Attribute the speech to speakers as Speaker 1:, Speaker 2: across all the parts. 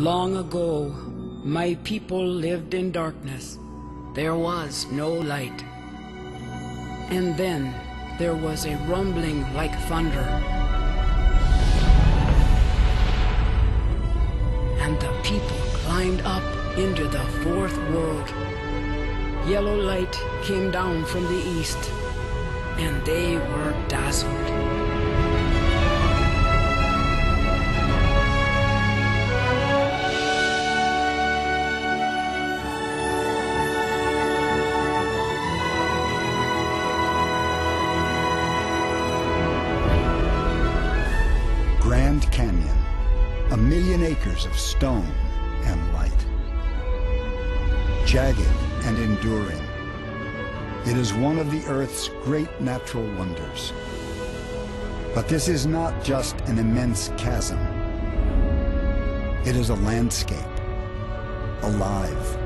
Speaker 1: Long ago, my people lived in darkness. There was no light. And then there was a rumbling like thunder. And the people climbed up into the fourth world. Yellow light came down from the east, and they were dazzled.
Speaker 2: Grand Canyon, 1,000,000 acres of stone and light. Jagged and enduring, it is one of the Earth's great natural wonders. But this is not just an immense chasm. It is a landscape, alive.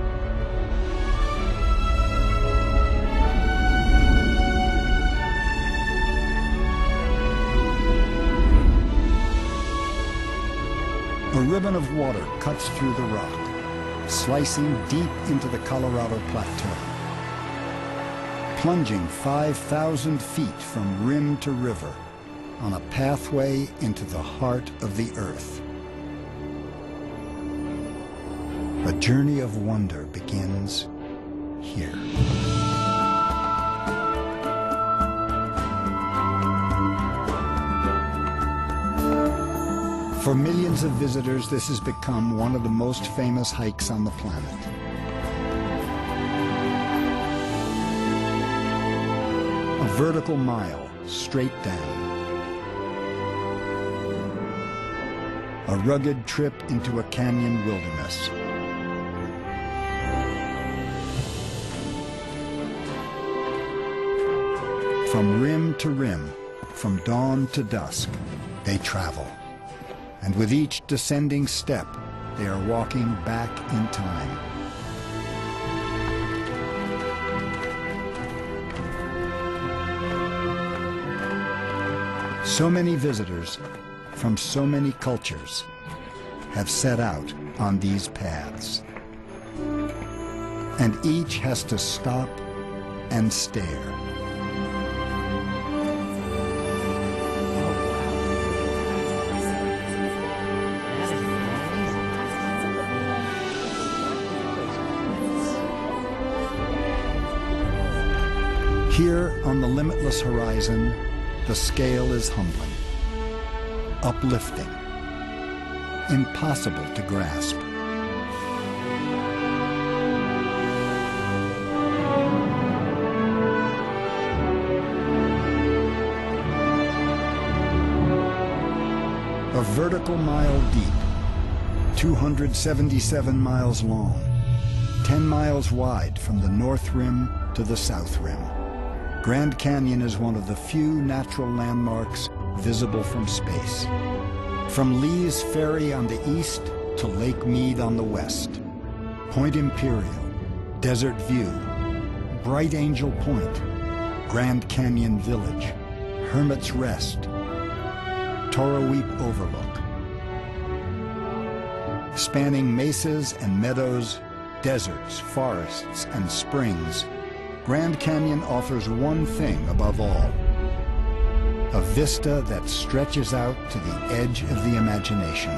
Speaker 2: A ribbon of water cuts through the rock, slicing deep into the Colorado Plateau, plunging 5,000 feet from rim to river on a pathway into the heart of the earth. A journey of wonder begins here. For millions of visitors, this has become one of the most famous hikes on the planet. A vertical mile straight down. A rugged trip into a canyon wilderness. From rim to rim, from dawn to dusk, they travel. And with each descending step, they are walking back in time. So many visitors from so many cultures have set out on these paths. And each has to stop and stare. Here on the limitless horizon, the scale is humbling, uplifting, impossible to grasp. A vertical mile deep, 277 miles long, 10 miles wide from the North Rim to the South Rim. Grand Canyon is one of the few natural landmarks visible from space. From Lee's Ferry on the east to Lake Mead on the west, Point Imperial, Desert View, Bright Angel Point, Grand Canyon Village, Hermit's Rest, Toroweep Overlook. Spanning mesas and meadows, deserts, forests, and springs, Grand Canyon offers one thing above all: a vista that stretches out to the edge of the imagination.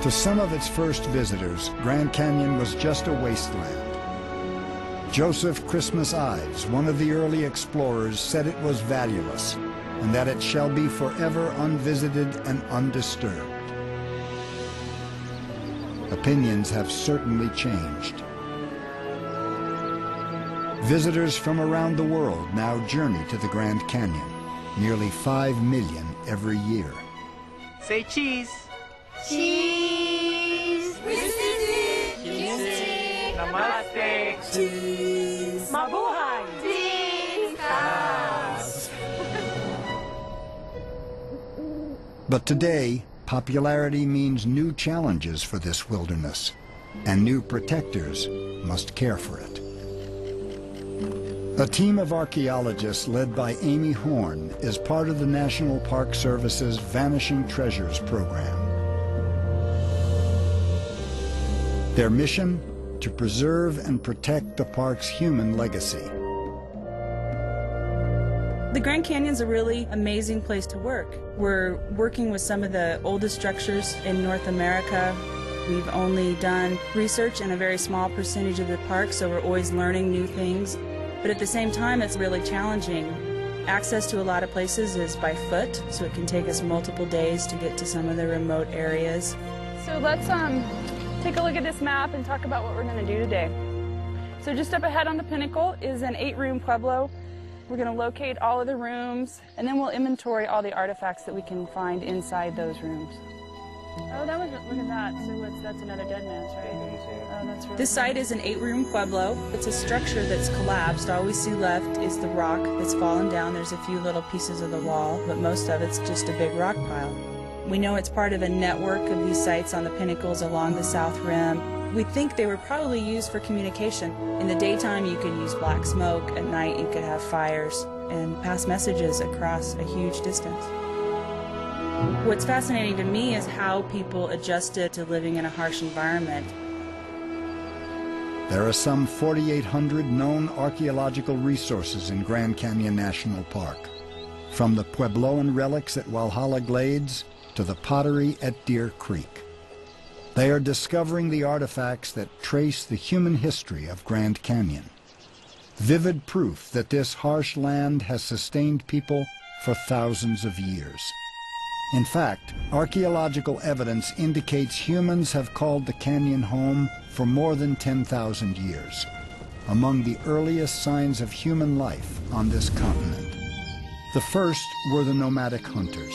Speaker 2: To some of its first visitors, Grand Canyon was just a wasteland. Joseph Christmas Ives, one of the early explorers, said it was valueless and that it shall be forever unvisited and undisturbed. Opinions have certainly changed. Visitors from around the world now journey to the Grand Canyon, nearly 5 million every year.
Speaker 3: Say cheese.
Speaker 4: Cheese.
Speaker 3: Namaste.
Speaker 4: Cheese.
Speaker 3: Mabuhay.
Speaker 4: Cheese.
Speaker 2: But today, popularity means new challenges for this wilderness, and new protectors must care for it. A team of archaeologists led by Amy Horn is part of the National Park Service's Vanishing Treasures program. Their mission? To preserve and protect the park's human legacy.
Speaker 5: The Grand Canyon's a really amazing place to work. We're working with some of the oldest structures in North America. We've only done research in a very small percentage of the park, so we're always learning new things. But at the same time, it's really challenging. Access to a lot of places is by foot, so it can take us multiple days to get to some of the remote areas.
Speaker 6: So let's take a look at this map and talk about what we're going to do today. So just up ahead on the pinnacle is an 8-room pueblo. We're going to locate all of the rooms, and then we'll inventory all the artifacts that we can find inside those rooms. Oh, that was, look at that. So that's another dead man's, right? Oh, that's really
Speaker 5: This site is an 8-room pueblo. It's a structure that's collapsed. All we see left is the rock that's fallen down. There's a few little pieces of the wall, but most of it's just a big rock pile. We know it's part of a network of these sites on the pinnacles along the South Rim. We think they were probably used for communication. In the daytime, you could use black smoke. At night, you could have fires and pass messages across a huge distance. What's fascinating to me is how people adjusted to living in a harsh environment.
Speaker 2: There are some 4,800 known archaeological resources in Grand Canyon National Park, from the Puebloan relics at Walhalla Glades to the pottery at Deer Creek. They are discovering the artifacts that trace the human history of Grand Canyon. Vivid proof that this harsh land has sustained people for thousands of years. In fact, archaeological evidence indicates humans have called the canyon home for more than 10,000 years, among the earliest signs of human life on this continent. The first were the nomadic hunters.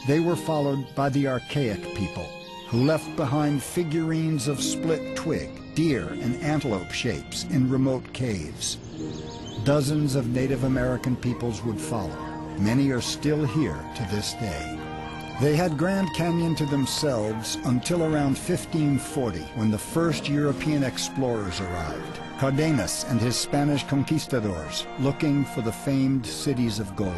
Speaker 2: They were followed by the archaic people, who left behind figurines of split twig, deer, and antelope shapes in remote caves. Dozens of Native American peoples would follow. Many are still here to this day. They had Grand Canyon to themselves until around 1540, when the first European explorers arrived, Cardenas and his Spanish conquistadors, looking for the famed cities of gold.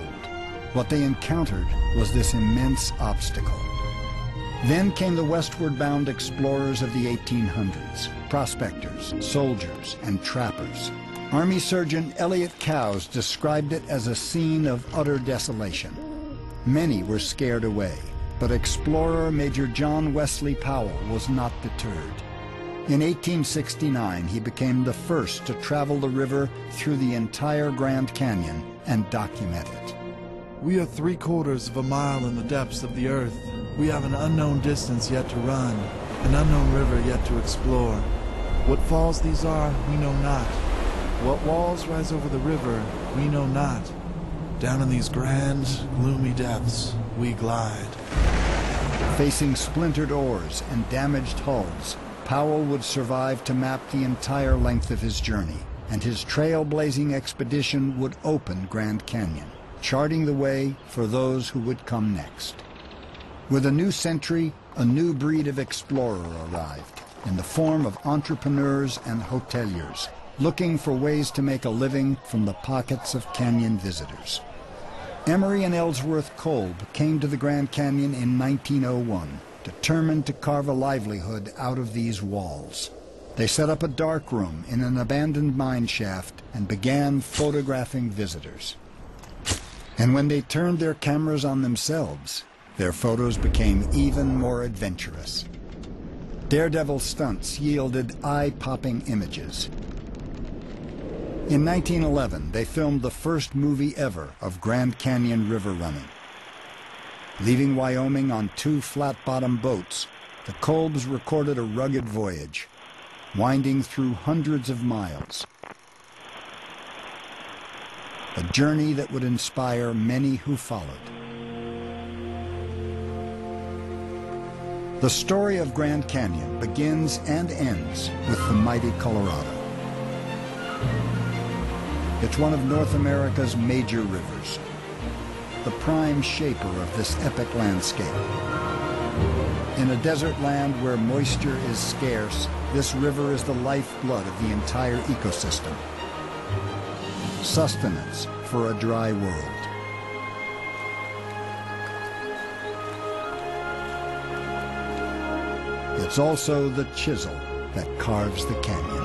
Speaker 2: What they encountered was this immense obstacle. Then came the westward-bound explorers of the 1800s, prospectors, soldiers, and trappers. Army Surgeon Elliot Cowes described it as a scene of utter desolation. Many were scared away, but explorer Major John Wesley Powell was not deterred. In 1869, he became the first to travel the river through the entire Grand Canyon and document it.
Speaker 7: We are 3/4 of a mile in the depths of the earth. We have an unknown distance yet to run, an unknown river yet to explore. What falls these are, we know not. What walls rise over the river, we know not. Down in these grand, gloomy depths, we glide.
Speaker 2: Facing splintered oars and damaged hulls, Powell would survive to map the entire length of his journey, and his trailblazing expedition would open Grand Canyon, charting the way for those who would come next. With a new century, a new breed of explorer arrived, in the form of entrepreneurs and hoteliers, looking for ways to make a living from the pockets of canyon visitors. Emery and Ellsworth Kolb came to the Grand Canyon in 1901, determined to carve a livelihood out of these walls. They set up a dark room in an abandoned mine shaft and began photographing visitors. And when they turned their cameras on themselves, their photos became even more adventurous. Daredevil stunts yielded eye-popping images. In 1911, they filmed the first movie ever of Grand Canyon river running. Leaving Wyoming on 2 flat-bottom boats, the Kolbs recorded a rugged voyage, winding through hundreds of miles. A journey that would inspire many who followed. The story of Grand Canyon begins and ends with the mighty Colorado. It's one of North America's major rivers, the prime shaper of this epic landscape. In a desert land where moisture is scarce, this river is the lifeblood of the entire ecosystem. sustenance for a dry world. It's also the chisel that carves the canyon.